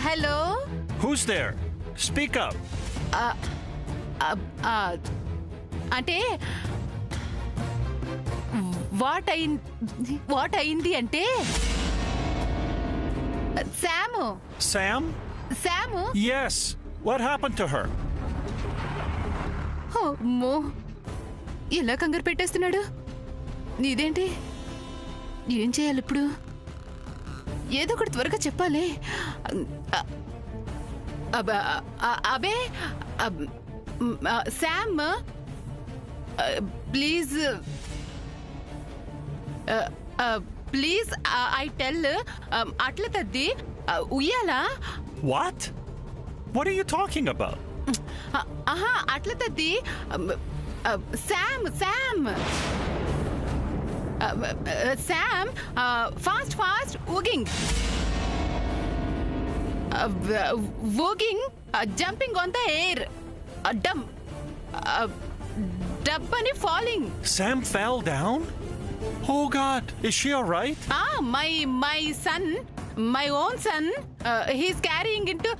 Hello Who's there? Speak up. అంటే what అయింది అంటే శాము Sam? శాము Yes. What happened to her? అమ్మో ఎలా కంగారు పెట్టేస్తున్నాడు నీదేంటి ఏం చేయాలి ఇప్పుడు ఏదో ఒకటి త్వరగా చెప్పాలి అబే Sam please please I tell Atla Taddi ఉయ్యాలా What? What are you talking about? Atla Taddi Sam fast ఊగింగ్ జంపింగ్ ఆన్ ద ఎయిర్ డబ్ అని falling Sam fell down? Oh God, is she all right? My son my own son he's carrying into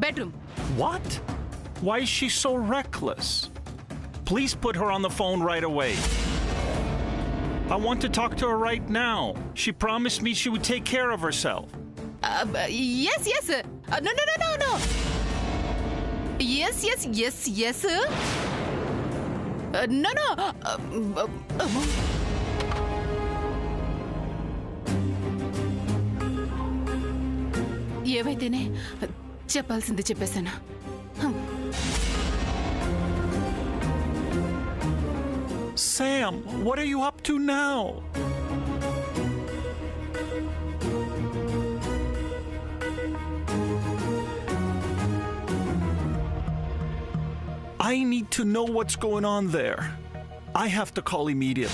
bedroom What? Why is she so reckless? Please put her on the phone right away. I want to talk to her right now. She promised me she would take care of herself. Yes. No. Yes. No. ఏవైతేనే చెప్పాల్సింది చెప్పేశాను Sam, what are you up to now? I need to know what's going on there. I have to call immediately.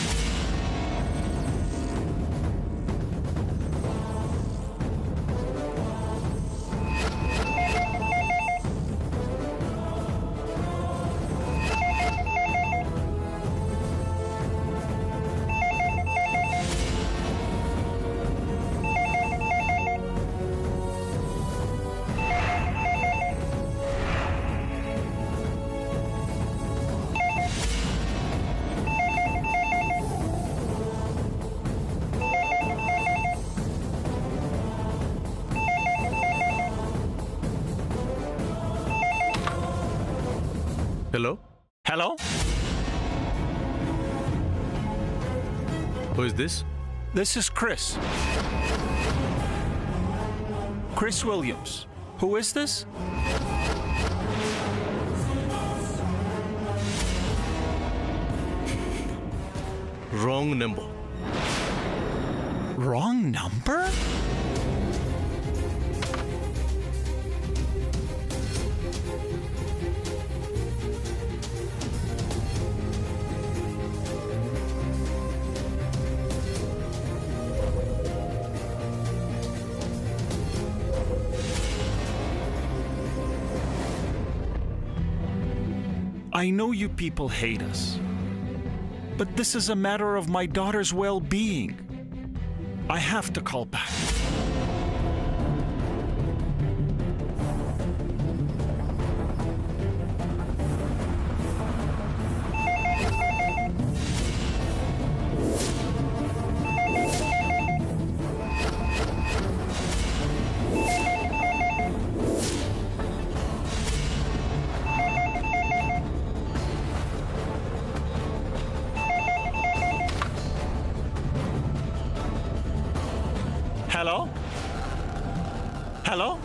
Hello? Hello? Who is this? This is Chris. Chris Williams. Who is this? Wrong number. Wrong number? I know you people hate us, but this is a matter of my daughter's well-being. I have to call back. Hello? Hello?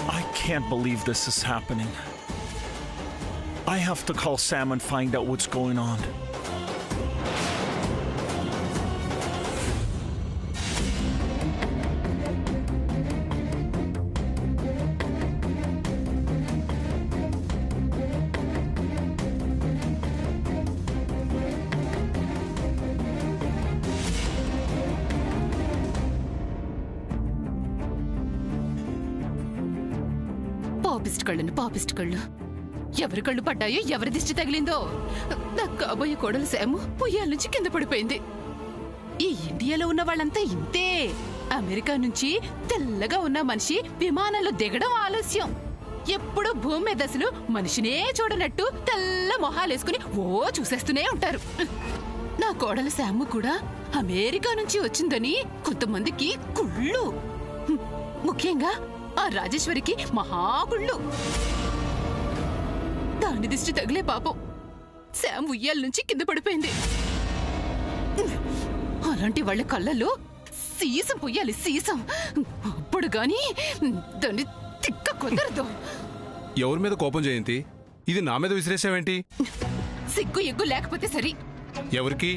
I can't believe this is happening. I have to call Sam and find out what's going on. పాపిస్ట్ కళ్ళు ఎవరి కళ్ళు పడ్డాయో ఎవరి దిష్టి తగిలిందో. నా కాబోయే కోడలు శాము పొయ్యాల నుంచి కింద పడిపోయింది. ఈ ఇండియాలో ఉన్న వాళ్ళంతా ఇంతే. అమెరికా నుంచి తెల్లగా ఉన్న మనిషి విమానంలో దిగడం ఆలస్యం. ఎప్పుడు భూమి మీద అసలు మనిషినే చూడనట్టు తెల్ల మొహాలేసుకుని చూసేస్తూనే ఉంటారు. నా కోడలు శాము కూడా అమెరికా నుంచి వచ్చిందని కొంతమందికి కుళ్ళు, ముఖ్యంగా ఆ రాజేశ్వరికి మహాకుళ్ళు. దాని దిష్టి తగిలే పాపం శామ్ ఉయ్యాల నుంచి కింద పడిపోయింది. అలాంటి వాళ్ళ కళ్ళల్లో సీసం పొయ్యాలి, సీసం. అప్పుడు గాని దాన్ని తిక్క కుదరదు. ఎవరి మీద కోపం జయంతి? ఇది నా మీద విసిరేసావేంటి? సిగ్గు ఎగ్గు లేకపోతే సరి. ఎవరికి?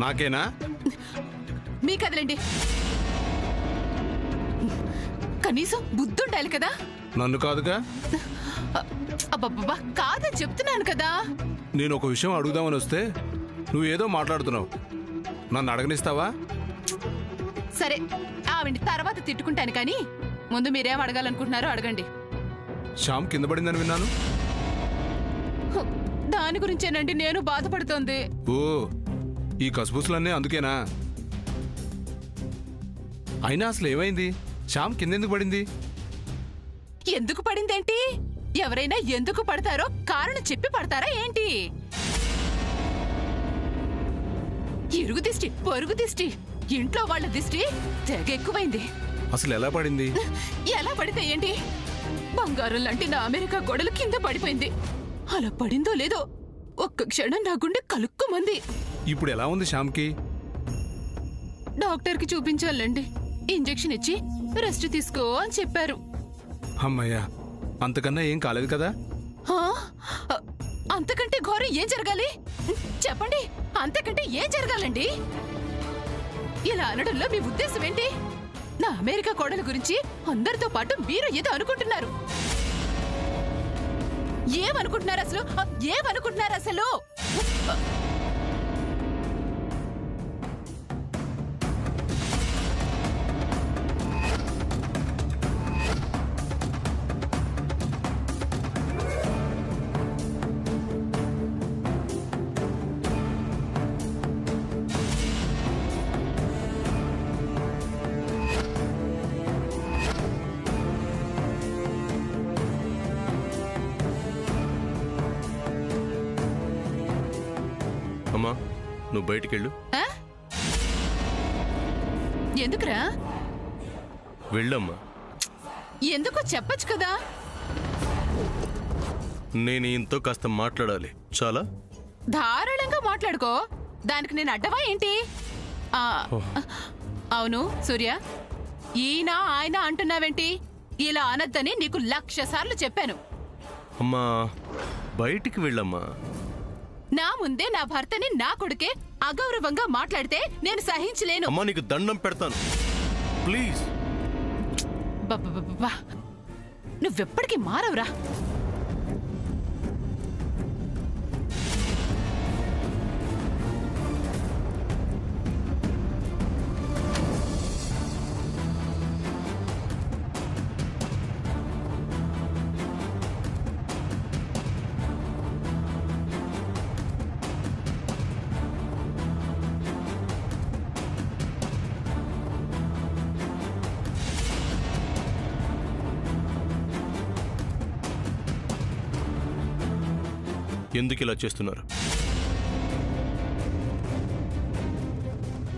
నాకేనా? మీ కదలండి. కనీసం బుద్ధుండాలి కదా. నన్ను కాదుగా. అబ్బబ్బా, కాదని చెప్తున్నాను కదా. నేను ఒక విషయం అడుగుదామని వస్తే నువ్వేదో మాట్లాడుతున్నావు. నన్ను అడగనిస్తావా? సరే, ఆవిడ తర్వాత తిట్టుకుంటాను, కానీ ముందు మీరేం అడగాలనుకుంటున్నారో అడగండి. శ్యామ్ కింద పడిందని విన్నాను. దాని గురించేనండి నేను బాధపడుతోంది. ఓ, ఈ కసుబుసులన్నీ అందుకేనా? అయినా అసలు ఏమైంది? శ్యామ్ కిందెందుకు పడింది? ఎందుకు పడిందేంటి? ఎవరైనా ఎందుకు పడతారో కారణం చెప్పి పడతారా ఏంటి? ఇరుగు దిష్టి, పొరుగు దిష్టి, ఇంట్లో వాళ్ళ దిష్టి తెగ ఎక్కువైంది. అసలు ఎలా పడింది? ఎలా పడితే ఏంటి? బంగారం లాంటి నా అమెరికా గోడలు కింద పడిపోయింది. అలా పడిందో లేదో ఒక్క క్షణం నా గుండె కలుక్కుమంది. ఇప్పుడు ఎలా ఉంది శ్యామ్కి? డాక్టర్కి చూపించాలండి. ఇంజెక్షన్ ఇచ్చి రెస్ట్ తీసుకో అని చెప్పారు. అమ్మయ్యా, అంతకన్నా ఏం కాలేదు కదా? అంతకంటే ఘోరం ఏం జరగాలి చెప్పండి? అంతకంటే ఏం జరగాలండి? ఇలా అనడంలో మీ ఉద్దేశం ఏంటి? నా అమెరికా కోడల గురించి అందరితో పాటు మీరు ఏదో అనుకుంటున్నారు. ఏమనుకుంటున్నారు అసలు? ఏమనుకుంటున్నారు అసలు? అమ్మా, నువ్వు బయటికెళ్ళు. ఎందుకురా? వెళ్ళమ్మా. ఎందుకో చెప్పచ్చు కదా. నేను ఈయనతో కాస్త మాట్లాడాలి. చాలా ధారాళంగా మాట్లాడుకో. దానికి నేను అడ్డవా ఏంటి? అవును సూర్య, ఈయన ఆయన అంటున్నావేంటి? ఇలా అనద్దని నీకు 1,00,000 సార్లు చెప్పాను. అమ్మా, బయటికి వెళ్ళమ్మా. నా ముందే నా భర్తని నా కొడుకే అగౌరవంగా మాట్లాడితే నేను సహించలేను. అమ్మా, నీకు దండం పెడతాను, ప్లీజ్. నువ్వెప్పటికీ మారవురా. ఎందుకు ఇలా చేస్తున్నారు?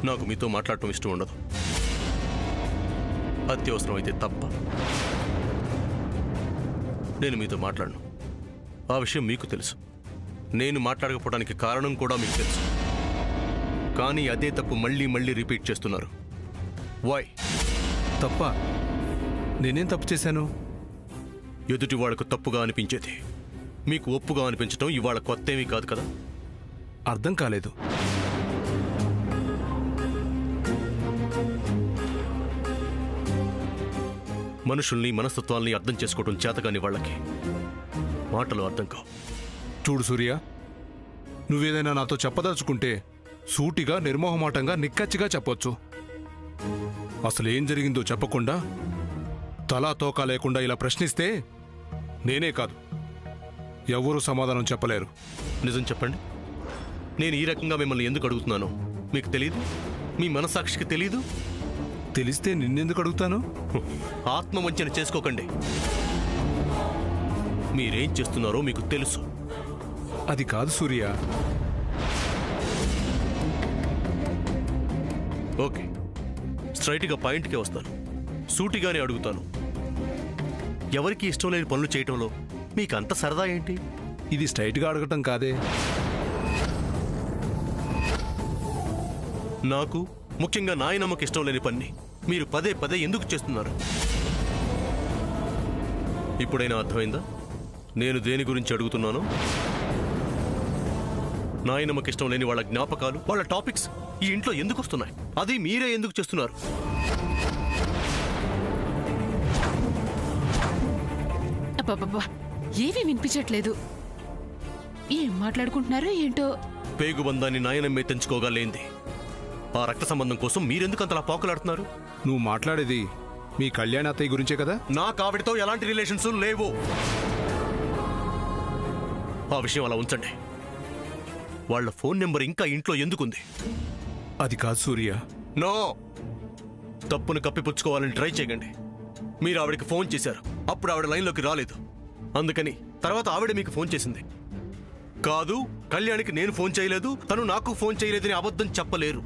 నాకు మీతో మాట్లాడటం ఇష్టం ఉండదు. అత్యవసరం అయితే తప్ప నేను మీతో మాట్లాడను. ఆ విషయం మీకు తెలుసు. నేను మాట్లాడకపోవడానికి కారణం కూడా మీకు తెలుసు. కానీ అదే తప్పు మళ్ళీ మళ్ళీ రిపీట్ చేస్తున్నారు. వై? తప్ప? నేనేం తప్పు చేశాను? ఎదుటి వాళ్లకు తప్పుగా అనిపించేది మీకు ఒప్పుగా అనిపించడం ఇవాళ కొత్తేమీ కాదు కదా? అర్థం కాలేదు. మనుషుల్ని మనస్తత్వాల్ని అర్థం చేసుకోవడం చేతగాని వాళ్ళకి మాటలు అర్థం కావు. చూడు సూర్య, నువ్వేదైనా నాతో చెప్పదలుచుకుంటే సూటిగా, నిర్మోహమాటంగా, నిక్కచ్చిగా చెప్పొచ్చు. అసలు ఏం జరిగిందో చెప్పకుండా తలా తోకా లేకుండా ఇలా ప్రశ్నిస్తే నేనే కాదు, ఎవరూ సమాధానం చెప్పలేరు. నిజం చెప్పండి, నేను ఈ రకంగా మిమ్మల్ని ఎందుకు అడుగుతున్నానో మీకు తెలీదు? మీ మనసాక్షికి తెలీదు? తెలిస్తే నిన్నెందుకు అడుగుతాను? ఆత్మవంచన చేసుకోకండి. మీరేం చేస్తున్నారో మీకు తెలుసు. అది కాదు సూర్య. ఓకే, స్ట్రైట్గా పాయింట్కే వస్తాను. సూటిగానే అడుగుతాను. ఎవరికి ఇష్టం లేని పనులు చేయటంలో మీకు అంత సరదా ఏంటి? ఇది స్ట్రైట్గా అడగటం కాదే. నాకు, ముఖ్యంగా నాయనమ్మకి ఇష్టం లేని పని మీరు పదే పదే ఎందుకు చేస్తున్నారు? ఇప్పుడైనా అర్థమైందా నేను దేని గురించి అడుగుతున్నాను? నాయనమ్మకి ఇష్టం లేని వాళ్ళ జ్ఞాపకాలు, వాళ్ళ టాపిక్స్ ఈ ఇంట్లో ఎందుకు వస్తున్నాయి? అది మీరే ఎందుకు చేస్తున్నారు? అబ్బబ్బబ్బా, ఏమీ వినిపించట్లేదు. ఏం మాట్లాడుకుంటున్నారో ఏంటో. పేగుబంధాన్ని నాయనమ్మే తెంచుకోగలేంది. ఆ రక్త సంబంధం కోసం మీరెందుకు అంతలా పాకులాడుతున్నారు? నువ్వు మాట్లాడేది మీ కళ్యాణ్ అత్తయ్య గురించే కదా? నాకు ఆవిడతో ఎలాంటి రిలేషన్స్ లేవు. ఆ విషయం అలా ఉంచండి. వాళ్ళ ఫోన్ నెంబర్ ఇంకా ఇంట్లో ఎందుకుంది? అది కాదు సూర్య. నో, తప్పును కప్పిపుచ్చుకోవాలని ట్రై చేయకండి. మీరు ఆవిడకి ఫోన్ చేశారు, అప్పుడు ఆవిడ లైన్లోకి రాలేదు. అందుకని తర్వాత ఆవిడ మీకు ఫోన్ చేసింది. కాదు, కళ్యాణికి నేను ఫోన్ చేయలేదు, తను నాకు ఫోన్ చేయలేదని అబద్ధం చెప్పలేరు.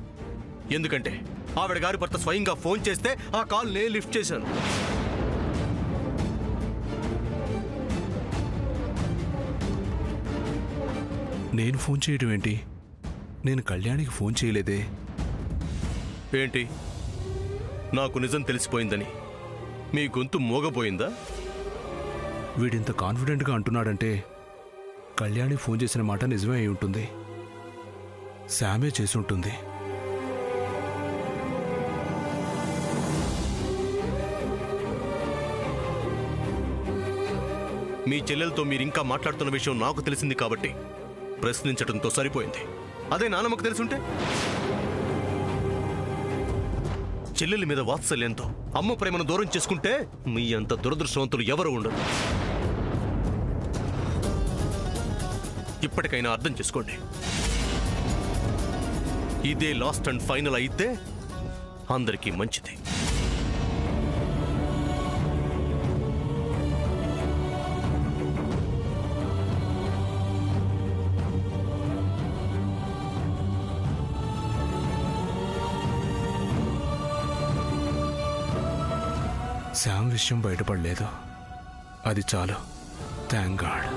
ఎందుకంటే ఆవిడ గారి భర్త స్వయంగా ఫోన్ చేస్తే ఆ కాల్ నేను లిఫ్ట్ చేశాను. నేను ఫోన్ చేయడం ఏంటి? నేను కళ్యాణికి ఫోన్ చేయలేదే. ఏంటి, నాకు నిజం తెలిసిపోయిందని మీ గొంతు మోగపోయిందా? వీడింత కాన్ఫిడెంట్గా అంటున్నాడంటే కళ్యాణి ఫోన్ చేసిన మాట నిజమే అయి ఉంటుంది. శామే చేసి ఉంటుంది. మీ చెల్లెలతో మీరు ఇంకా మాట్లాడుతున్న విషయం నాకు తెలిసింది కాబట్టి ప్రశ్నించడంతో సరిపోయింది. అదే నాన్నమ్మకు తెలుసుంటే? చెల్లెలి మీద వాత్సల్యంతో అమ్మ ప్రేమను దూరం చేసుకుంటే మీ అంత దురదృష్టవంతులు ఎవరు ఉండరు. ఇప్పటికైనా అర్థం చేసుకోండి. ఇదే లాస్ట్ అండ్ ఫైనల్ అయితే అందరికీ మంచిది. శామ్ విషయం బయటపడలేదు, అది చాలు. Thank God.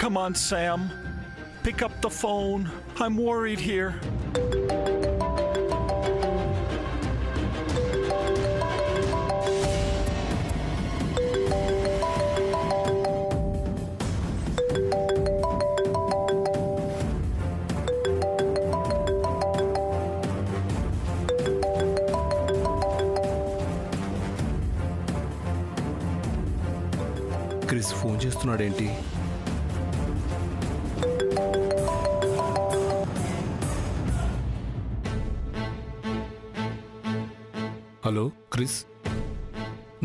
Come on, Sam. Pick up the phone. I'm worried here. Chris phone చేస్తున్నాడేంటి? Hello Chris,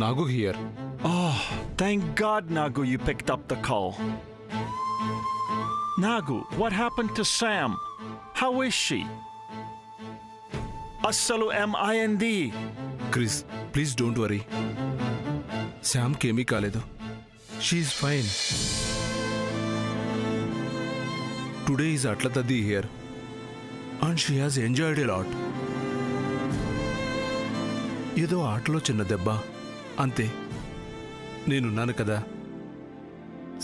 Nagu here. Oh, thank God, Nagu, you picked up the call. Nagu, what happened to Sam? How is she? Assalu mind. Chris please don't worry శామ్కి ఏమీ కాలేదు she's fine today is Atla Taddi here and she has enjoyed a lot. ఏదో ఆటలో చిన్న దెబ్బ అంతే. నేనున్నాను కదా,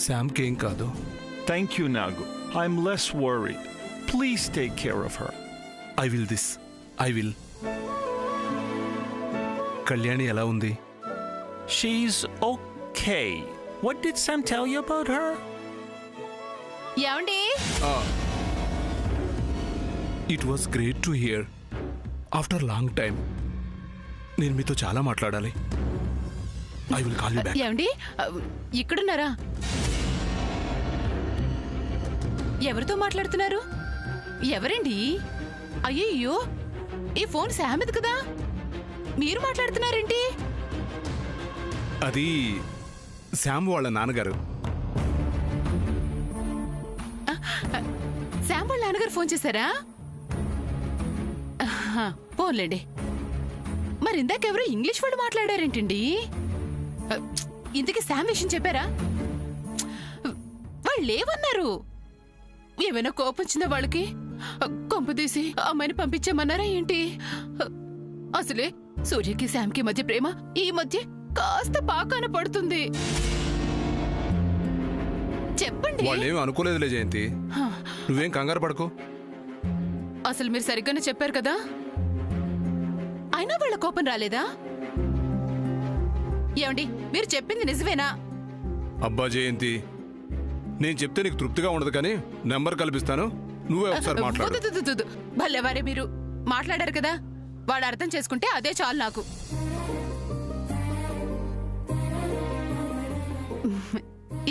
శామ్కి ఏం కాదు. Thank you, Nagu. I'm less worried. Please take care of her. I will. Kalyani ఎలా ఉంది? She's okay. What did Sam tell you about her? ఏమండి? It was great to hear after long time. నేను మీతో చాలా మాట్లాడాలి. I will call you back. ఏమండి? ఇక్కడున్నారా? ఎవరితో మాట్లాడుతున్నారు? ఎవరండి? అయ్యయ్యో, ఈ ఫోన్ శామ్ది కదా, మీరు మాట్లాడుతున్నారేంటి? అది శామ్ వాళ్ళ నాన్నగారు. శామ్ వాళ్ళ నాన్నగారు ఫోన్ చేశారా? ఫోన్లేండి. మరి ఇందాకెవరో ఇంగ్లీష్ వాళ్ళు మాట్లాడారేంటండి? ఇంతకీ శామ్ విషయం చెప్పారా? వాళ్ళు లేవన్నారు. ఏమైనా కోపం వచ్చిందా వాళ్ళకి? కొంపదీసి అమ్మాయిని పంపించామన్నారా ఏంటి? అసలే సూర్యకి శామ్కి మధ్య ప్రేమ ఈ మధ్య కాస్త పాకాన పడుతుంది. చెప్పండి. వాళ్ళేం అనుకోలేదులే జయంతి, నువ్వేం కంగారు పడకు. అసలు మీరు సరిగ్గానే చెప్పారు కదా, అయినా వాళ్ళ కోపం రాలేదా? ఏమండి, మీరు చెప్పింది నిజమేనా? అబ్బా జయంతి, నేను చెప్తే నీకు తృప్తిగా ఉండదు కానీ నెంబర్ కల్పిస్తాను, నువ్వే ఒకసారి మాట్లాడు. భలేవారే, మీరు మాట్లాడారు కదా, వాడు అర్థం చేసుకుంటే అదే చాలు నాకు.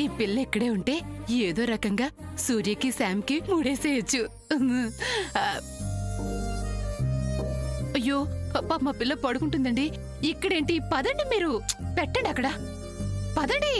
ఈ పిల్ల ఇక్కడే ఉంటే ఏదో రకంగా సూర్యకి శామ్కి మూడేసేయచ్చు. అయ్యో పాప, మా పిల్ల పడుకుంటుందండి. ఇక్కడేంటి? పదండి, మీరు పెట్టండి అక్కడ, పదండి.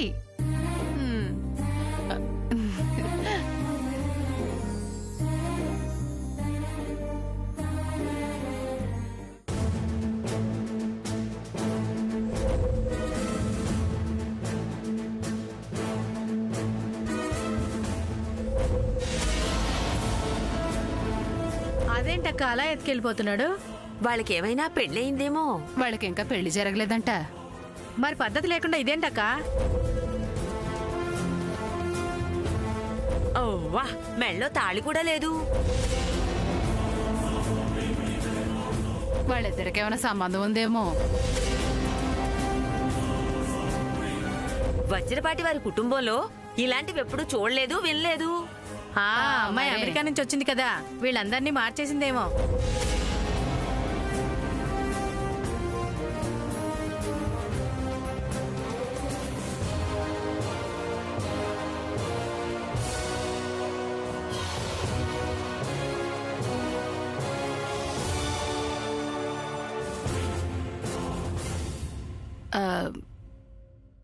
అదేంటక్క అలా ఎత్తుకెళ్ళిపోతున్నాడు? వాళ్ళకి ఏమైనా పెళ్ళయిందేమో. వాళ్ళకి ఇంకా పెళ్లి జరగలేదంట. మరి పద్ధతి లేకుండా ఇదేంటక్క? ఓవా, మెళ్ళో తాళి కూడా లేదు. వాళ్ళిద్దరికి ఏమైనా సంబంధం ఉందేమో. వజ్రపాటి వారి కుటుంబంలో ఇలాంటివి ఎప్పుడు చూడలేదు, వినలేదు. అమ్మాయి అమెరికా నుంచి వచ్చింది కదా, వీళ్ళందరినీ మార్చేసిందేమో.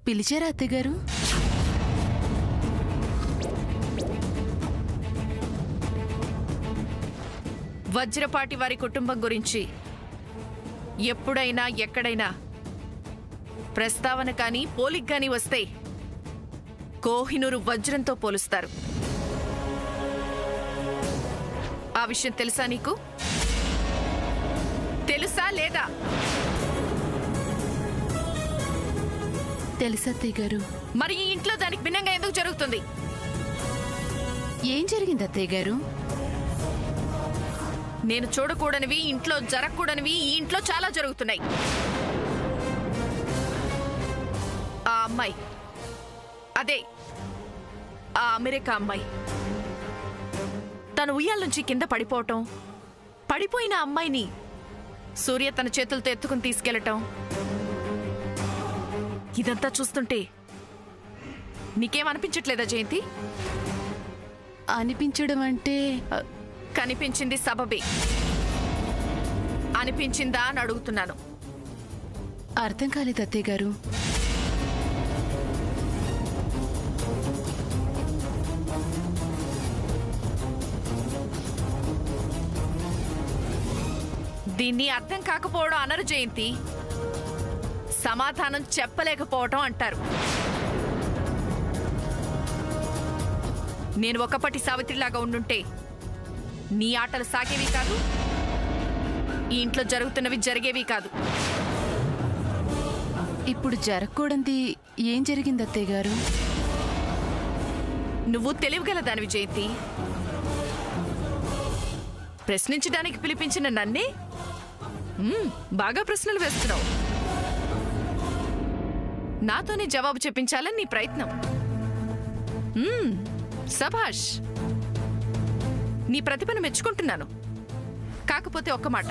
పిలిచారా అత్తగారు? వజ్రపాటి వారి కుటుంబం గురించి ఎప్పుడైనా ఎక్కడైనా ప్రస్తావన కానీ పోలిక్ కానీ వస్తే కోహినూరు వజ్రంతో పోలుస్తారు. ఆ విషయం తెలుసా నీకు? తెలుసా లేదా? తెలుసా అత్తయ్య గారు? మరి ఈ ఇంట్లో దానికి భిన్నంగా ఎందుకు జరుగుతుంది? ఏం జరిగింది అత్తయ్య గారు? నేను చూడకూడనివి, ఇంట్లో జరగకూడనివి ఈ ఇంట్లో చాలా జరుగుతున్నాయి. ఆ అమ్మాయి, అదే ఆ అమెరికా అమ్మాయి, తను ఉయ్యాల నుంచి కింద పడిపోవటం, పడిపోయిన అమ్మాయిని సూర్య తన చేతులతో ఎత్తుకుని తీసుకెళ్లటం, ఇదంతా చూస్తుంటే నీకేమనిపించట్లేదా జయంతి? అనిపించడం అంటే కనిపించింది సబబే, అనిపించిందా అని అడుగుతున్నాను. అర్థం కాలేదు అత్తయ్య గారు. దీన్ని అర్థం కాకపోవడం అనరు జయంతి, సమాధానం చెప్పలేకపోవటం అంటారు. నేను ఒకప్పటి సావిత్రిలాగా ఉండుంటే నీ ఆటలు సాగేవి కాదు, ఈ ఇంట్లో జరుగుతున్నవి జరిగేవి కాదు. ఇప్పుడు జరగకూడదు ఏం జరిగింది అత్తయ్య గారు? నువ్వు తెలివిగల దానివి జయంతి. ప్రశ్నించడానికి పిలిపించిన నన్నే బాగా ప్రశ్నలు వేస్తున్నావు. నాతోనే జవాబు చెప్పించాలని నీ ప్రయత్నం. సభాష్, నీ ప్రతిభను మెచ్చుకుంటున్నాను. కాకపోతే ఒక్క మాట,